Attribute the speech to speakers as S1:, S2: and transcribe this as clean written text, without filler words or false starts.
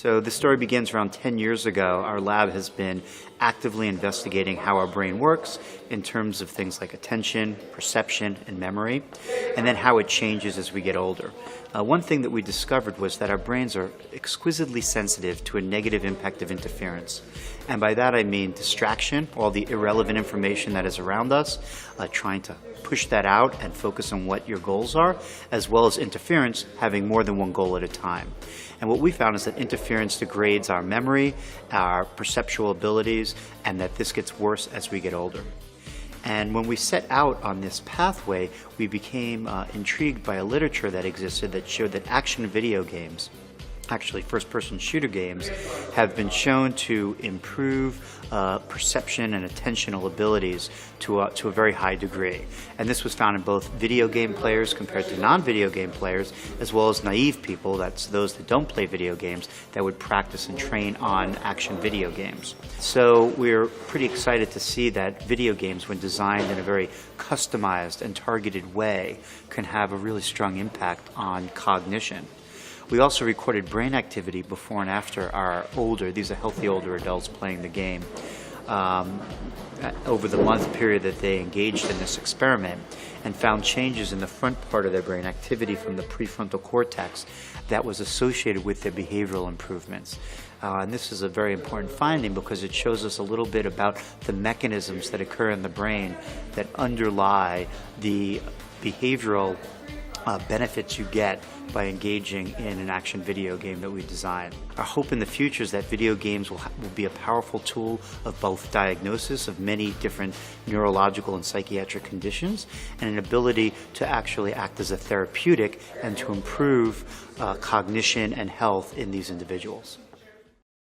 S1: So the story begins around 10 years ago. Our lab has been actively investigating how our brain works in terms of things like attention, perception, and memory, and then how it changes as we get older. One thing that we discovered was that our brains are exquisitely sensitive to a negative impact of interference. And by that I mean distraction, all the irrelevant information that is around us, trying to push that out and focus on what your goals are, as well as interference, having more than one goal at a time. And what we found is that interference degrades our memory, our perceptual abilities, and that this gets worse as we get older. And when we set out on this pathway, we became intrigued by a literature that existed that showed that action video games, actually first-person shooter games, have been shown to improve perception and attentional abilities to a very high degree. And this was found in both video game players compared to non-video game players, as well as naive people, that's those that don't play video games, that would practice and train on action video games. So we're pretty excited to see that video games, when designed in a very customized and targeted way, can have a really strong impact on cognition. We also recorded brain activity before and after these are healthy older adults playing the game, over the month period that they engaged in this experiment, and found changes in the front part of their brain activity from the prefrontal cortex that was associated with their behavioral improvements. And this is a very important finding because it shows us a little bit about the mechanisms that occur in the brain that underlie the behavioral benefits you get by engaging in an action video game that we designed. Our hope in the future is that video games will be a powerful tool of both diagnosis of many different neurological and psychiatric conditions, and an ability to actually act as a therapeutic and to improve cognition and health in these individuals.